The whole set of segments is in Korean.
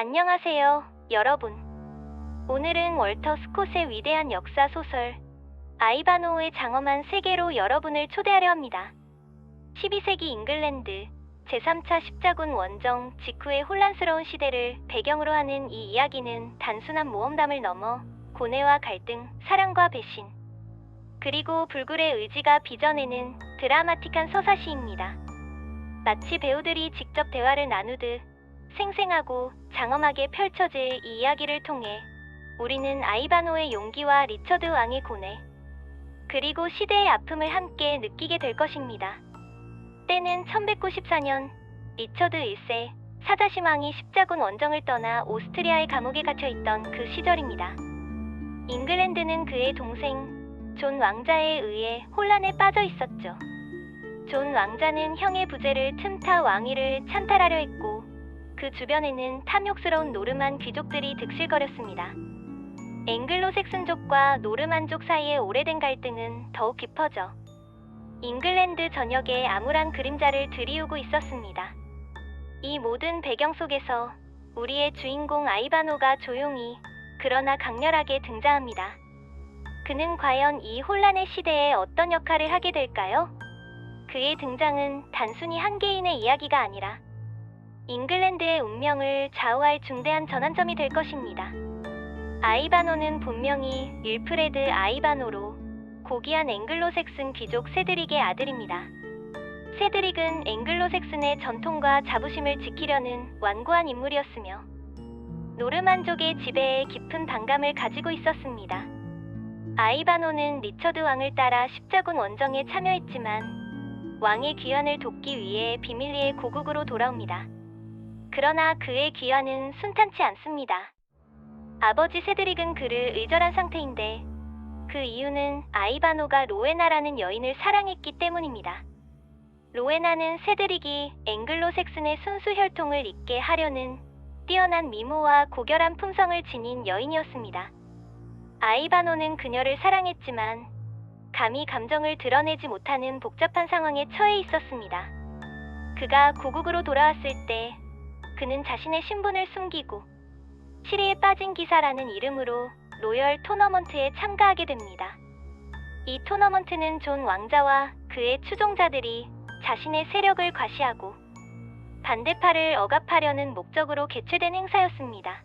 안녕하세요, 여러분. 오늘은 월터 스콧의 위대한 역사 소설 아이바노우의 장엄한 세계로 여러분을 초대하려 합니다. 12세기 잉글랜드 제3차 십자군 원정 직후의 혼란스러운 시대를 배경으로 하는 이 이야기는 단순한 모험담을 넘어 고뇌와 갈등, 사랑과 배신, 그리고 불굴의 의지가 빚어내는 드라마틱한 서사시입니다. 마치 배우들이 직접 대화를 나누듯 생생하고 장엄하게 펼쳐질 이 이야기를 통해 우리는 아이바노의 용기와 리처드 왕의 고뇌, 그리고 시대의 아픔을 함께 느끼게 될 것입니다. 때는 1194년 리처드 1세 사자심 왕이 십자군 원정을 떠나 오스트리아의 감옥에 갇혀있던 그 시절입니다. 잉글랜드는 그의 동생 존 왕자에 의해 혼란에 빠져 있었죠. 존 왕자는 형의 부재를 틈타 왕위를 찬탈하려 했고 그 주변에는 탐욕스러운 노르만 귀족들이 득실거렸습니다. 앵글로색슨족과 노르만족 사이의 오래된 갈등은 더욱 깊어져 잉글랜드 전역에 암울한 그림자를 드리우고 있었습니다. 이 모든 배경 속에서 우리의 주인공 아이바노가 조용히 그러나 강렬하게 등장합니다. 그는 과연 이 혼란의 시대에 어떤 역할을 하게 될까요? 그의 등장은 단순히 한 개인의 이야기가 아니라 잉글랜드의 운명을 좌우할 중대한 전환점이 될 것입니다. 아이바노는 본명이 윌프레드 아이바노로 고귀한 앵글로색슨 귀족 세드릭의 아들입니다. 세드릭은 앵글로색슨의 전통과 자부심을 지키려는 완고한 인물이었으며 노르만족의 지배에 깊은 반감을 가지고 있었습니다. 아이바노는 리처드 왕을 따라 십자군 원정에 참여했지만 왕의 귀환을 돕기 위해 비밀리에 고국으로 돌아옵니다. 그러나 그의 귀환은 순탄치 않습니다. 아버지 세드릭은 그를 의절한 상태인데 그 이유는 아이바노가 로에나라는 여인을 사랑했기 때문입니다. 로에나는 세드릭이 앵글로색슨의 순수 혈통을 잇게 하려는 뛰어난 미모와 고결한 품성을 지닌 여인이었습니다. 아이바노는 그녀를 사랑했지만 감히 감정을 드러내지 못하는 복잡한 상황에 처해 있었습니다. 그가 고국으로 돌아왔을 때 그는 자신의 신분을 숨기고 시리에 빠진 기사라는 이름으로 로열 토너먼트에 참가하게 됩니다. 이 토너먼트는 존 왕자와 그의 추종자들이 자신의 세력을 과시하고 반대파를 억압하려는 목적으로 개최된 행사였습니다.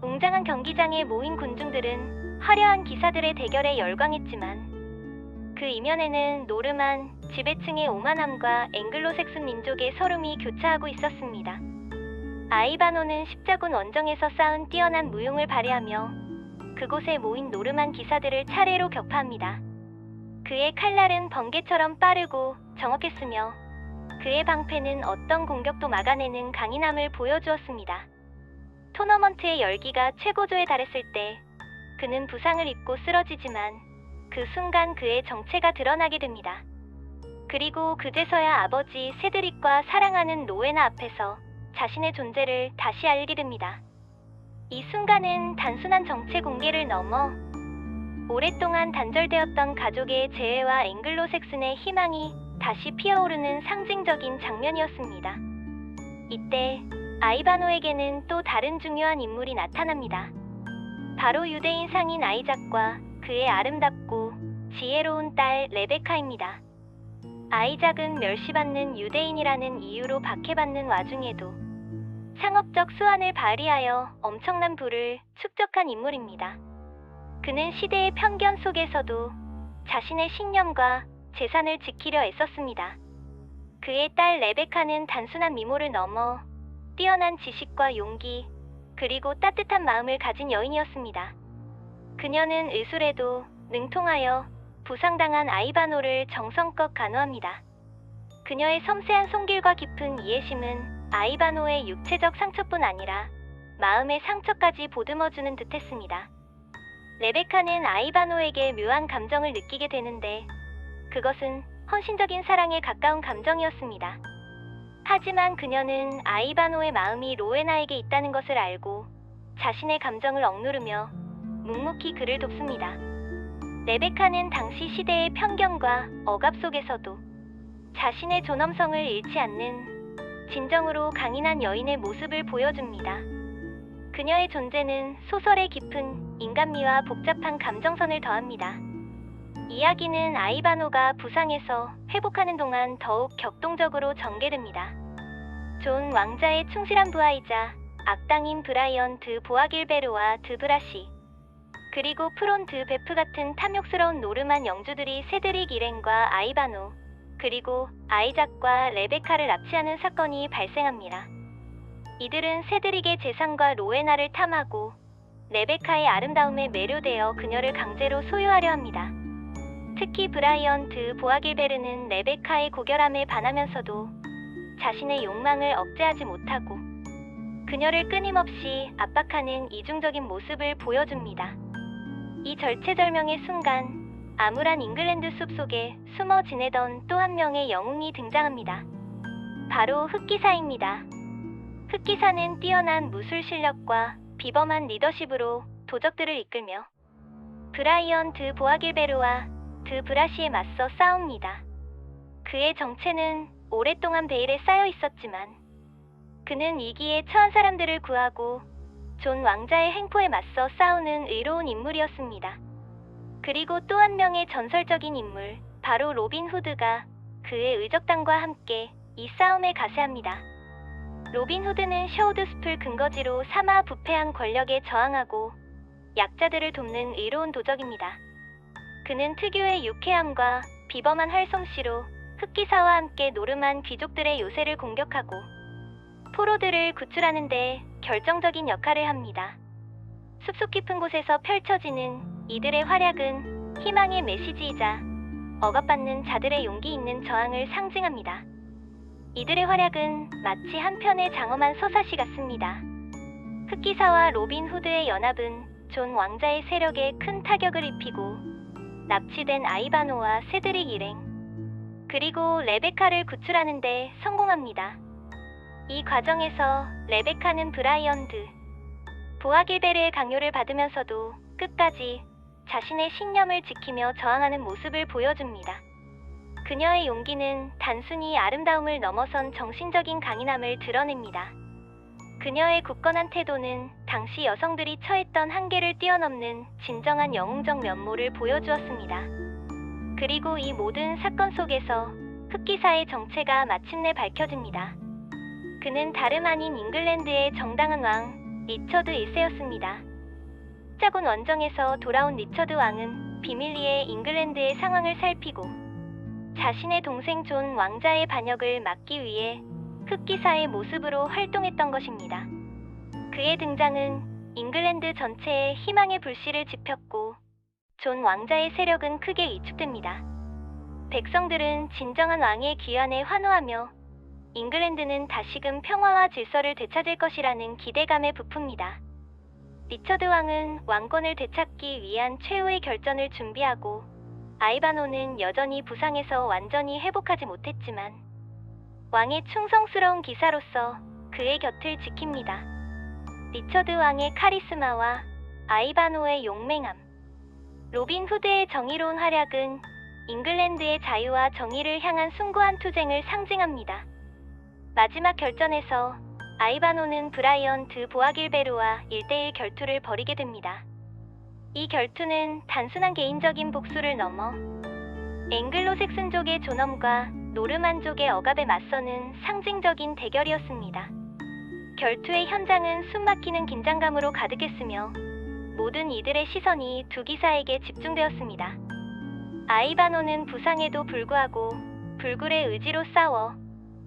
웅장한 경기장에 모인 군중들은 화려한 기사들의 대결에 열광했지만 그 이면에는 노르만 지배층의 오만함과 앵글로색슨 민족의 서름이 교차하고 있었습니다. 아이바노는 십자군 원정에서 쌓은 뛰어난 무용을 발휘하며 그곳에 모인 노르만 기사들을 차례로 격파합니다. 그의 칼날은 번개처럼 빠르고 정확했으며 그의 방패는 어떤 공격도 막아내는 강인함을 보여주었습니다. 토너먼트의 열기가 최고조에 달했을 때 그는 부상을 입고 쓰러지지만 그 순간 그의 정체가 드러나게 됩니다. 그리고 그제서야 아버지 세드릭과 사랑하는 로에나 앞에서 자신의 존재를 다시 알게 됩니다. 이 순간은 단순한 정체 공개를 넘어 오랫동안 단절되었던 가족의 재회와 앵글로색슨의 희망이 다시 피어오르는 상징적인 장면이었습니다. 이때 아이바노에게는 또 다른 중요한 인물이 나타납니다. 바로 유대인 상인 아이작과 그의 아름답고 지혜로운 딸 레베카입니다. 아이작은 멸시받는 유대인이라는 이유로 박해받는 와중에도 상업적 수완을 발휘하여 엄청난 부를 축적한 인물입니다. 그는 시대의 편견 속에서도 자신의 신념과 재산을 지키려 애썼습니다. 그의 딸 레베카는 단순한 미모를 넘어 뛰어난 지식과 용기, 그리고 따뜻한 마음을 가진 여인이었습니다. 그녀는 의술에도 능통하여 부상당한 아이바노를 정성껏 간호합니다. 그녀의 섬세한 손길과 깊은 이해심은 아이바노의 육체적 상처뿐 아니라 마음의 상처까지 보듬어주는 듯했습니다. 레베카는 아이바노에게 묘한 감정을 느끼게 되는데 그것은 헌신적인 사랑에 가까운 감정이었습니다. 하지만 그녀는 아이바노의 마음이 로에나에게 있다는 것을 알고 자신의 감정을 억누르며 묵묵히 그를 돕습니다. 레베카는 당시 시대의 편견과 억압 속에서도 자신의 존엄성을 잃지 않는 진정으로 강인한 여인의 모습을 보여줍니다. 그녀의 존재는 소설의 깊은 인간미와 복잡한 감정선을 더합니다. 이야기는 아이바노가 부상에서 회복하는 동안 더욱 격동적으로 전개됩니다. 존 왕자의 충실한 부하이자 악당인 브라이언 드 보아길베르와 드 브라시, 그리고 프론 드 베프 같은 탐욕스러운 노르만 영주들이 세드릭 일행과 아이바노, 그리고 아이작과 레베카를 납치하는 사건이 발생합니다. 이들은 세드릭의 재산과 로에나를 탐하고 레베카의 아름다움에 매료되어 그녀를 강제로 소유하려 합니다. 특히 브라이언 드 보아길베르는 레베카의 고결함에 반하면서도 자신의 욕망을 억제하지 못하고 그녀를 끊임없이 압박하는 이중적인 모습을 보여줍니다. 이 절체절명의 순간, 암울한 잉글랜드 숲속에 숨어 지내던 또 한 명의 영웅이 등장합니다. 바로 흑기사입니다. 흑기사는 뛰어난 무술 실력과 비범한 리더십으로 도적들을 이끌며 브라이언 드 보아길베르와 드 브라시에 맞서 싸웁니다. 그의 정체는 오랫동안 베일에 쌓여 있었지만 그는 위기에 처한 사람들을 구하고 존 왕자의 횡포에 맞서 싸우는 의로운 인물이었습니다. 그리고 또 한 명의 전설적인 인물, 바로 로빈 후드가 그의 의적단과 함께 이 싸움에 가세합니다. 로빈 후드는 셔우드숲을 근거지로 삼아 부패한 권력에 저항하고 약자들을 돕는 의로운 도적입니다. 그는 특유의 유쾌함과 비범한 활솜씨로 흑기사와 함께 노르만 귀족들의 요새를 공격하고 포로들을 구출하는 데 결정적인 역할을 합니다. 숲속 깊은 곳에서 펼쳐지는 이들의 활약은 희망의 메시지이자 억압받는 자들의 용기 있는 저항을 상징합니다. 이들의 활약은 마치 한 편의 장엄한 서사시 같습니다. 흑기사와 로빈 후드의 연합은 존 왕자의 세력에 큰 타격을 입히고 납치된 아이바노와 세드릭 일행, 그리고 레베카를 구출하는 데 성공합니다. 이 과정에서 레베카는 브라이언 드 보아길베르의 강요를 받으면서도 끝까지 자신의 신념을 지키며 저항하는 모습을 보여줍니다. 그녀의 용기는 단순히 아름다움을 넘어선 정신적인 강인함을 드러냅니다. 그녀의 굳건한 태도는 당시 여성들이 처했던 한계를 뛰어넘는 진정한 영웅적 면모를 보여주었습니다. 그리고 이 모든 사건 속에서 흑기사의 정체가 마침내 밝혀집니다. 그는 다름 아닌 잉글랜드의 정당한 왕 리처드 1세였습니다. 십자군 원정에서 돌아온 리처드 왕은 비밀리에 잉글랜드의 상황을 살피고 자신의 동생 존 왕자의 반역을 막기 위해 흑기사의 모습으로 활동했던 것입니다. 그의 등장은 잉글랜드 전체에 희망의 불씨를 지폈고 존 왕자의 세력은 크게 위축됩니다. 백성들은 진정한 왕의 귀환에 환호하며 잉글랜드는 다시금 평화와 질서를 되찾을 것이라는 기대감에 부풉니다. 리처드 왕은 왕권을 되찾기 위한 최후의 결전을 준비하고 아이바노는 여전히 부상에서 완전히 회복하지 못했지만 왕의 충성스러운 기사로서 그의 곁을 지킵니다. 리처드 왕의 카리스마와 아이바노의 용맹함, 로빈 후드의 정의로운 활약은 잉글랜드의 자유와 정의를 향한 숭고한 투쟁을 상징합니다. 마지막 결전에서 아이바노는 브라이언 드 보아길베르와 1대1 결투를 벌이게 됩니다. 이 결투는 단순한 개인적인 복수를 넘어 앵글로색슨족의 존엄과 노르만족의 억압에 맞서는 상징적인 대결이었습니다. 결투의 현장은 숨막히는 긴장감으로 가득했으며 모든 이들의 시선이 두 기사에게 집중되었습니다. 아이바노는 부상에도 불구하고 불굴의 의지로 싸워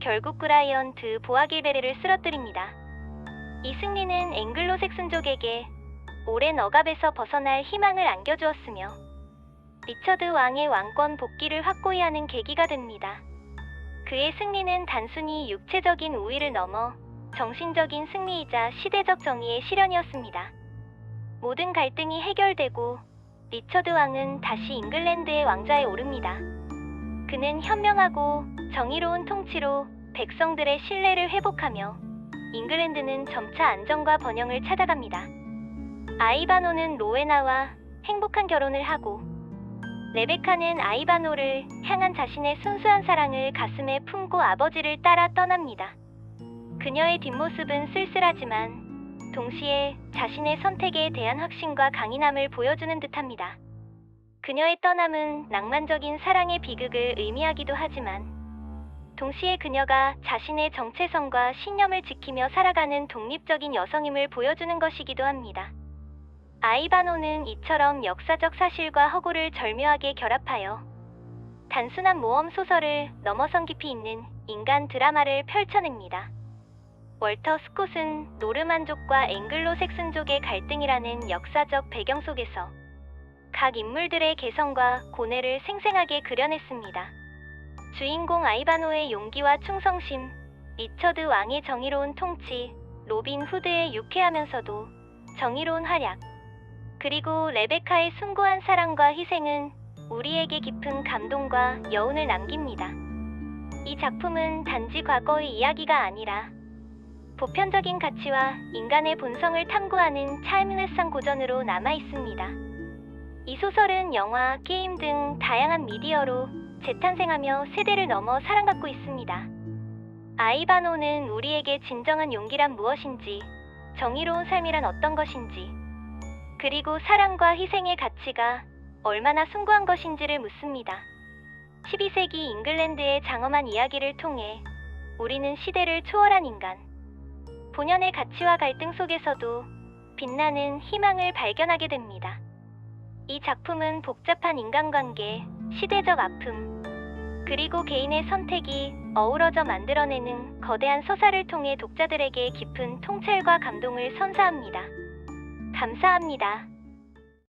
결국 브라이언 드 보아길베르를 쓰러뜨립니다. 이 승리는 앵글로색슨족에게 오랜 억압에서 벗어날 희망을 안겨주었으며 리처드 왕의 왕권 복귀를 확고히 하는 계기가 됩니다. 그의 승리는 단순히 육체적인 우위를 넘어 정신적인 승리이자 시대적 정의의 실현이었습니다. 모든 갈등이 해결되고 리처드 왕은 다시 잉글랜드의 왕좌에 오릅니다. 그는 현명하고 정의로운 통치로 백성들의 신뢰를 회복하며 잉글랜드는 점차 안정과 번영을 찾아갑니다. 아이바노는 로에나와 행복한 결혼을 하고 레베카는 아이바노를 향한 자신의 순수한 사랑을 가슴에 품고 아버지를 따라 떠납니다. 그녀의 뒷모습은 쓸쓸하지만 동시에 자신의 선택에 대한 확신과 강인함을 보여주는 듯합니다. 그녀의 떠남은 낭만적인 사랑의 비극을 의미하기도 하지만 동시에 그녀가 자신의 정체성과 신념을 지키며 살아가는 독립적인 여성임을 보여주는 것이기도 합니다. 아이바노는 이처럼 역사적 사실과 허구를 절묘하게 결합하여 단순한 모험 소설을 넘어선 깊이 있는 인간 드라마를 펼쳐냅니다. 월터 스콧은 노르만족과 앵글로 색슨족의 갈등이라는 역사적 배경 속에서 각 인물들의 개성과 고뇌를 생생하게 그려냈습니다. 주인공 아이바노의 용기와 충성심, 리처드 왕의 정의로운 통치, 로빈 후드의 유쾌하면서도 정의로운 활약, 그리고 레베카의 숭고한 사랑과 희생은 우리에게 깊은 감동과 여운을 남깁니다. 이 작품은 단지 과거의 이야기가 아니라 보편적인 가치와 인간의 본성을 탐구하는 타임레스한 고전으로 남아 있습니다. 이 소설은 영화, 게임 등 다양한 미디어로 재탄생하며 세대를 넘어 사랑받고 있습니다. 아이바노는 우리에게 진정한 용기란 무엇인지, 정의로운 삶이란 어떤 것인지, 그리고 사랑과 희생의 가치가 얼마나 숭고한 것인지를 묻습니다. 12세기 잉글랜드의 장엄한 이야기를 통해 우리는 시대를 초월한 인간, 본연의 가치와 갈등 속에서도 빛나는 희망을 발견하게 됩니다. 이 작품은 복잡한 인간관계, 시대적 아픔, 그리고 개인의 선택이 어우러져 만들어내는 거대한 서사를 통해 독자들에게 깊은 통찰과 감동을 선사합니다. 감사합니다.